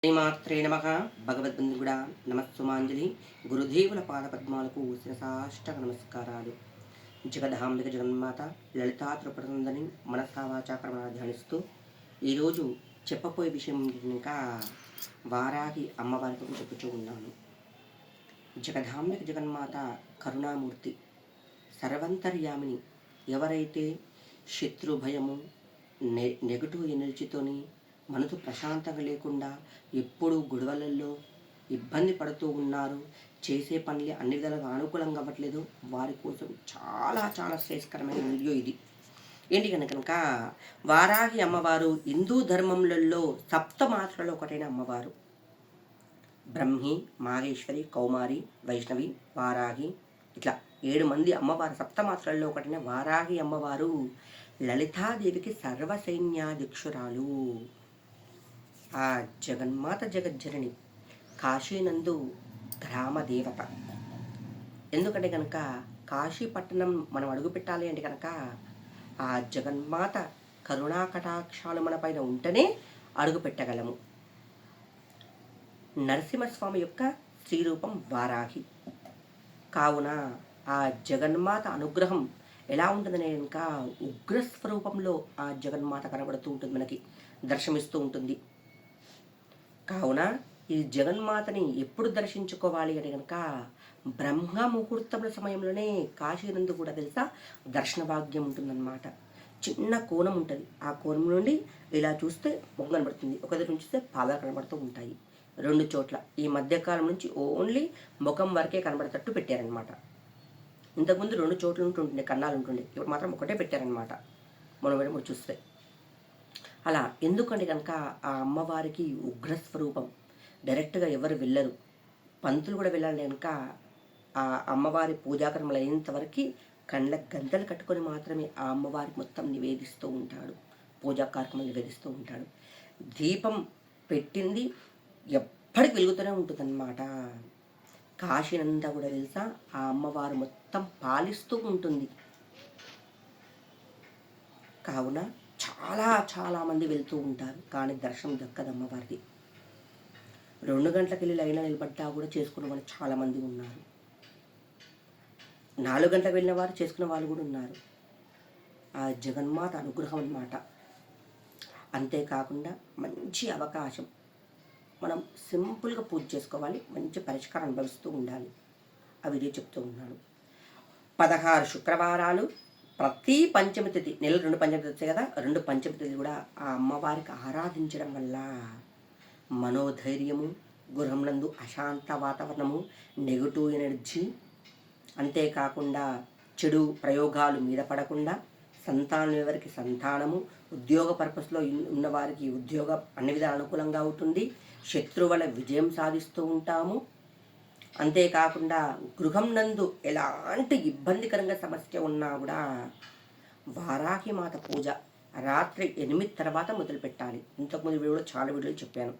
శ్రీమాత్రే నమః. భగవద్బంధుగుడా నమస్సుమాంజలి. గురుదేవుల పాదపద్మాలకు శిరసాష్టక నమస్కారాలు. జగదహాంబిక జగన్మాత లలితా త్రిపురసుందరిని మనసా వాచా కర్మణ ధ్యానిస్తూ ఈరోజు చెప్పబోయే విషయం ఇంకా వారాహి అమ్మవారి గురించి చెప్పుతూ ఉన్నాను. జగదాంబిక జగన్మాత కరుణామూర్తి, సర్వంతర్యామిని. ఎవరైతే శత్రుభయము నెగటివ్ ఎనర్జీతోని మనసు ప్రశాంతంగా లేకుండా ఎప్పుడూ గొడవలలో ఇబ్బంది పడుతూ ఉన్నారు, చేసే పనులు అన్ని విధాలుగా అనుకూలంగా అవ్వట్లేదు, వారి కోసం చాలా చాలా శ్రేయస్కరమైన వీడియో ఇది. ఏంటి కనుక వారాహి అమ్మవారు హిందూ ధర్మములలో సప్త మాత్రలో ఒకటైన అమ్మవారు. బ్రహ్మి, మాహేశ్వరి, కౌమారి, వైష్ణవి, వారాహి, ఇట్లా 7 మంది అమ్మవారు సప్త మాత్రల్లో ఒకటైన వారాహి అమ్మవారు లలితాదేవికి సర్వసైన్యాధ్యక్షురాలు. ఆ జగన్మాత జగజ్జనని కాశీనందు గ్రామ దేవత. ఎందుకంటే కనుక కాశీ పట్టణం మనం అడుగు పెట్టాలి అంటే కనుక ఆ జగన్మాత కరుణా కటాక్షాలు మన పైన ఉంటేనే అడుగు పెట్టగలము. నరసింహస్వామి యొక్క శ్రీరూపం వారాహి కావున ఆ జగన్మాత అనుగ్రహం ఎలా ఉంటుందనే కనుక ఉగ్రస్వరూపంలో ఆ జగన్మాత కనబడుతూ ఉంటుంది, మనకి దర్శనమిస్తూ ఉంటుంది. కావున ఈ జగన్మాతని ఎప్పుడు దర్శించుకోవాలి అంటే కనుక బ్రహ్మ ముహూర్తముల సమయంలోనే కాశీనందు కూడా తెలుసా దర్శన భాగ్యం ఉంటుందన్నమాట. చిన్న కోణం ఉంటుంది, ఆ కోణం నుండి ఇలా చూస్తే ముఖం కనబడుతుంది, ఒక దగ్గర చూస్తే పాదాలు కనబడుతూ ఉంటాయి. 2 చోట్ల ఈ మధ్యకాలం నుంచి ఓన్లీ ముఖం వరకే కనబడేటట్టు పెట్టారనమాట. ఇంతకుముందు 2 చోట్ల ఉంటుండే కన్నాలు ఉంటుండే, ఇప్పుడు మాత్రం ఒకటే పెట్టారనమాట మనం చూస్తే. అలా ఎందుకంటే కనుక ఆ అమ్మవారికి ఉగ్రస్వరూపం, డైరెక్ట్గా ఎవరు వెళ్ళరు, పంతులు కూడా వెళ్ళాలి కనుక ఆ అమ్మవారి పూజాకర్మలు అయినంతవరకు కళ్ళ గంటలు కట్టుకొని మాత్రమే ఆ అమ్మవారికి మొత్తం నివేదిస్తూ ఉంటాడు, పూజా కార్యక్రమాలు నివేదిస్తూ ఉంటాడు. దీపం పెట్టింది ఎప్పటికి వెలుగుతూనే ఉంటుందన్నమాట. కాశీనంతా కూడా తెలుసా ఆ అమ్మవారు మొత్తం పాలిస్తూ ఉంటుంది. కావున చాలా మంది వెళ్తూ ఉంటారు, కానీ దర్శనం దక్కదు అమ్మవారిది. 2 గంటలకు వెళ్ళి లైన్లో నిలబడ్డా కూడా చేసుకున్న వాళ్ళు చాలామంది ఉన్నారు, 4 గంటలకు వెళ్ళిన వారు చేసుకున్న వాళ్ళు కూడా ఉన్నారు. ఆ జగన్మాత అనుగ్రహం అన్నమాట. అంతేకాకుండా మంచి అవకాశం, మనం సింపుల్గా పూజ చేసుకోవాలి, మంచి పరిష్కారం అనుభవిస్తూ ఉండాలి. ఆ వీడియో చెప్తూ ఉన్నాను. 16 శుక్రవారాలు ప్రతి పంచమి తిథి, నెల 2 పంచమి తిథి వచ్చాయి కదా, 2 పంచమి తిథి కూడా ఆ అమ్మవారికి ఆరాధించడం వల్ల మనోధైర్యము, గృహంనందు అశాంత వాతావరణము, నెగటివ్ ఎనర్జీ, అంతేకాకుండా చెడు ప్రయోగాలు మీద పడకుండా, సంతానం ఎవరికి సంతానము, ఉద్యోగ పర్పస్లో ఉన్నవారికి ఉద్యోగం అన్ని విధాలు అనుకూలంగా అవుతుంది, శత్రువుల విజయం సాధిస్తూ ఉంటాము. అంతేకాకుండా గృహం నందు ఎలాంటి ఇబ్బందికరంగా సమస్య ఉన్నా కూడా వారాహి మాత పూజ రాత్రి 8 తర్వాత మొదలు పెట్టాలి. ఇంతకుముందు వీడియోలో చాలా వీడియోలు చెప్పాను.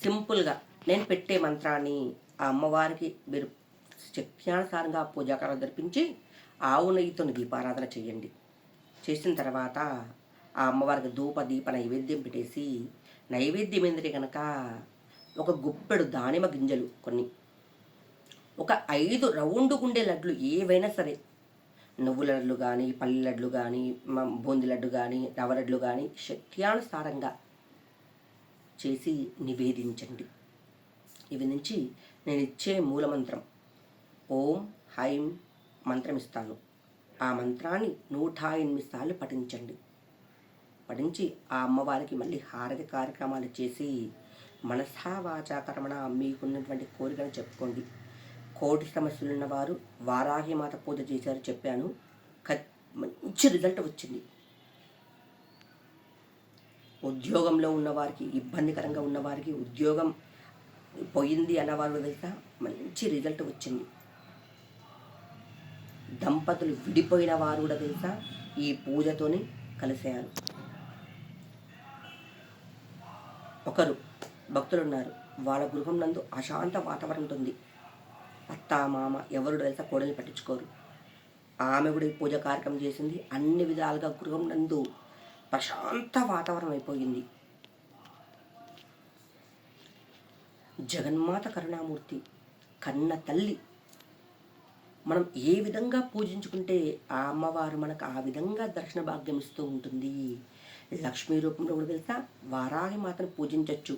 సింపుల్గా నేను పెట్టే మంత్రాన్ని ఆ అమ్మవారికి మీరు శక్త్యానుసారంగా పూజాకారం జరిపించి ఆవు నెయ్యితో దీపారాధన చేయండి. చేసిన తర్వాత ఆ అమ్మవారికి ధూప దీప నైవేద్యం పెట్టేసి, నైవేద్యం ఏంటంటే కనుక ఒక గుప్పెడు దానిమ్మ గింజలు కొన్ని, ఒక 5 రౌండ్ గుండే లడ్లు ఏవైనా సరే, నువ్వుల లడ్లు కానీ, పల్లి లడ్లు కానీ, బూందీ లడ్డు కానీ, రవ్వ లడ్లు కానీ శక్త్యానుసారంగా చేసి నివేదించండి. ఇవి నుంచి నేను ఇచ్చే మూలమంత్రం ఓం హైం మంత్రం ఇస్తాను. ఆ మంత్రాన్ని 108 సార్లు పఠించండి. పఠించి ఆ అమ్మవారికి మళ్ళీ హారతి కార్యక్రమాలు చేసి మనసా వాచా కర్మణ మీకున్నటువంటి కోరికను చెప్పుకోండి. కోటి సమస్యలు ఉన్నవారు వారాహి మాత పూజ చేశారు చెప్పాను, మంచి రిజల్ట్ వచ్చింది. ఉద్యోగంలో ఉన్నవారికి, ఇబ్బందికరంగా ఉన్నవారికి ఉద్యోగం పోయింది అన్నవారు తెలుసా మంచి రిజల్ట్ వచ్చింది. దంపతులు విడిపోయిన వారు కూడా తెలుసా ఈ పూజతోని కలిశారు. ఒకరు భక్తులు ఉన్నారు, వాళ్ళ గృహం నందు అశాంత వాతావరణం ఉంటుంది, అత్త మామ ఎవరు తెలుసా కోడలు పట్టించుకోరు. ఆమె కూడా ఈ పూజ కార్యక్రమం చేసింది, అన్ని విధాలుగా గృహం నందు ప్రశాంత వాతావరణం అయిపోయింది. జగన్మాత కరుణామూర్తి, కన్న తల్లి. మనం ఏ విధంగా పూజించుకుంటే ఆ అమ్మవారు మనకు ఆ విధంగా దర్శన భాగ్యం ఇస్తూ ఉంటుంది. లక్ష్మీ రూపంలో కూడా తెలుసా, వారాహి మాతను పూజించవచ్చు.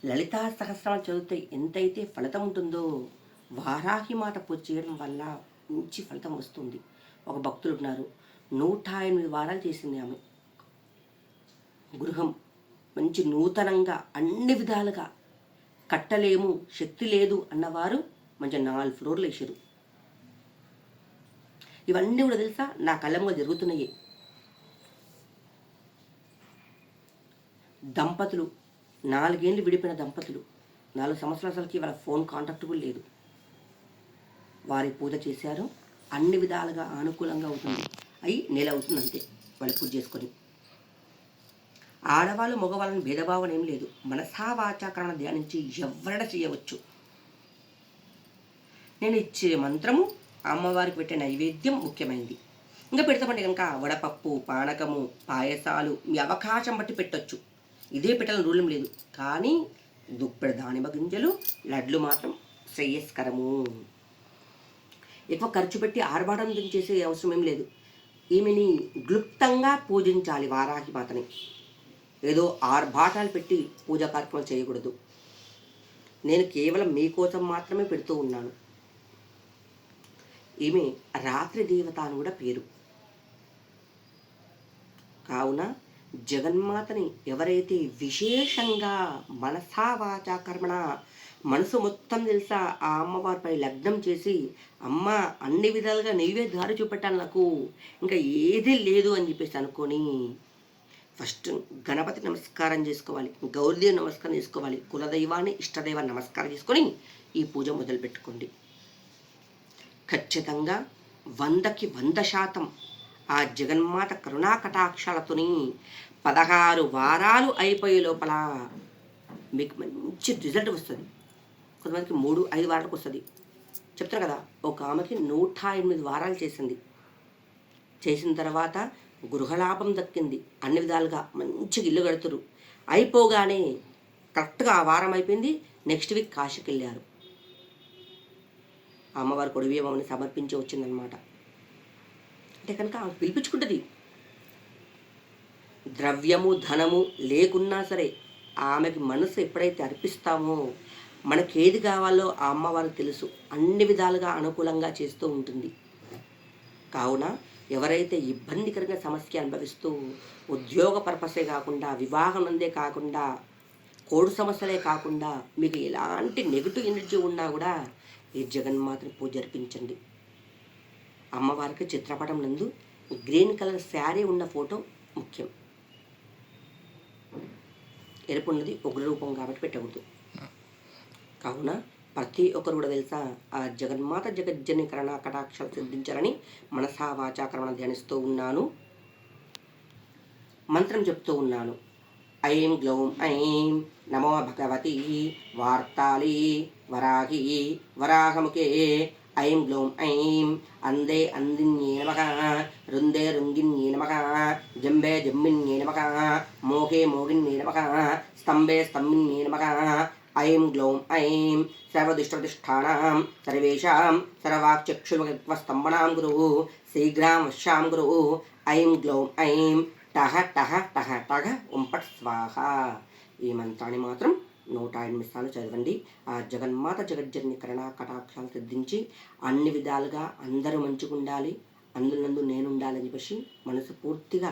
లలితా సహస్రాలు చదివితే ఎంతైతే ఫలితం ఉంటుందో వారాహి మాత పూజ చేయడం వల్ల మంచి ఫలితం వస్తుంది. ఒక భక్తులు ఉన్నారు, 108 వారాలు చేసింది ఆమె. గృహం మంచి నూతనంగా అన్ని విధాలుగా కట్టలేము, శక్తి లేదు అన్నవారు మంచి 4 ఫ్లోర్లు వేసారు. ఇవన్నీ కూడా తెలుసా నా కళ్ళ ముందు జరుగుతున్నాయి. దంపతులు 4 ఏళ్ళు విడిపోయిన దంపతులు, 4 సంవత్సరాలకి వాళ్ళ ఫోన్ కాంటాక్ట్ కూడా లేదు. వారి పూజ చేశారు, అన్ని విధాలుగా అనుకూలంగా అవుతుంది. అయి నెల అవుతుంది అంతే వాళ్ళు పూజ చేసుకొని. ఆడవాళ్ళు మగవాళ్ళని భేదభావం ఏం లేదు. మనసా వాచాకరణ ధ్యానించి ఎవరైనా చేయవచ్చు. నేను ఇచ్చే మంత్రము, అమ్మవారికి పెట్టే నైవేద్యం ముఖ్యమైనది. ఇంకా పెడతామంటే కనుక వడపప్పు, పానకము, పాయసాలు మీ అవకాశం బట్టి పెట్టొచ్చు. ఇదే పెట్టాలని రూలం లేదు. కానీ దుప్పెడు దానిమ్మ గింజలు, లడ్లు మాత్రం శ్రేయస్కరము. ఎక్కువ ఖర్చు పెట్టి ఆర్భాటం చేసే అవసరం ఏం లేదు. ఈమెని క్లుప్తంగా పూజించాలి వారాహి మాతని. ఏదో ఆర్భాటాలు పెట్టి పూజా కార్యక్రమాలు చేయకూడదు. నేను కేవలం మీకోసం మాత్రమే పెడుతూ ఉన్నాను. ఈమె రాత్రి దేవత అని కూడా పేరు. కావున జగన్మాతని ఎవరైతే విశేషంగా మనసా వాచా కర్మణ మనసు మొత్తం తెలుసా ఆ అమ్మవారిపై లగ్నం చేసి, అమ్మ అన్ని విధాలుగా నీవే దారి చూపెట్టాలి, నాకు ఇంకా ఏదీ లేదు అని చెప్పేసి అనుకొని ఫస్ట్ గణపతి నమస్కారం చేసుకోవాలి, గౌరీదేవి నమస్కారం చేసుకోవాలి, కులదైవాన్ని ఇష్టదైవాన్ని నమస్కారం చేసుకొని ఈ పూజ మొదలుపెట్టుకోండి. ఖచ్చితంగా 100కి 100% ఆ జగన్మాత కరుణా కటాక్షాలతోని 16 వారాలు అయిపోయే లోపల మీకు మంచి రిజల్ట్ వస్తుంది. కొంతమందికి 3-5 వారాలకు వస్తుంది. చెప్తారు కదా, ఒక ఆమెకి 108 వారాలు చేసింది. చేసిన తర్వాత గృహలాభం దక్కింది. అన్ని విధాలుగా మంచిగా ఇల్లు కడుతురు. అయిపోగానే కరెక్ట్గా ఆ వారం అయిపోయింది. నెక్స్ట్ వీక్ కాశీకి వెళ్ళారు. అమ్మవారి కొడిబియ్యమని సమర్పించి వచ్చిందనమాట. అంటే కనుక ఆమె పిలిపించుకుంటుంది. ద్రవ్యము ధనము లేకున్నా సరే ఆమెకి మనసు ఎప్పుడైతే అర్పిస్తామో మనకి ఏది కావాలో ఆ అమ్మవారికి తెలుసు. అన్ని విధాలుగా అనుకూలంగా చేస్తూ ఉంటుంది. కావున ఎవరైతే ఇబ్బందికరంగా సమస్య అనుభవిస్తూ ఉద్యోగ పర్పసే కాకుండా, వివాహం అందే కాకుండా, కోడు సమస్యలే కాకుండా మీకు ఎలాంటి నెగిటివ్ ఎనర్జీ ఉన్నా కూడా ఈ జగన్మాతని పూజ జరిపించండి. అమ్మవారికి చిత్రపటం నందు గ్రీన్ కలర్ శారీ ఉన్న ఫోటో ముఖ్యం. ఎరుపు ఉన్నది ఉగ్రరూపం కాబట్టి పెట్టకూడదు. కావున ప్రతి ఒక్కరు కూడా తెలుసా ఆ జగన్మాత జగజ్జని కరుణా కటాక్షాలు సిద్ధించాలని మనసా వాచా కర్మణ ధ్యానిస్తూ ఉన్నాను. మంత్రం చెప్తూ ఉన్నాను. ఐం గ్లౌం ఐం నమో భగవతి వార్తాళి వరాహి వరాహముఖే ఐం గ్లౌం ఐం అందే అందిన్యే నమః రుందే రుంగిన్యే నమః జంబే జంబిన్యే నమః మోహే మోగిన్యే నమః స్తంభే స్తంభిన్యే నమః ఐం గ్లౌం ఐం సర్వదుష్టప్రతిష్ఠానాం సర్వేషాం సర్వాక్చక్షుస్తంభనాం గురు శీఘ్రాం వశ్యాం గురు ఐం గ్లౌం ఐం టహ టహ టహ టహ ఉంపట్ స్వాహ. ఈ మంత్రాన్ని మాత్రం 108 సార్లు చదవండి. ఆ జగన్మాత జగజ్జన్ని కరుణా కటాక్షాలు సిద్ధించి అన్ని విధాలుగా అందరూ మంచిగుండాలి, అందులందు నేనుండాలని చెప్పేసి మనసు పూర్తిగా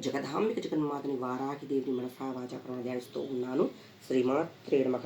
జగదాంబిక జగన్మాతని వారాహి దేవిని మనసా వాచా ధ్యానిస్తూ ఉన్నాను. శ్రీమాత్రే నమః.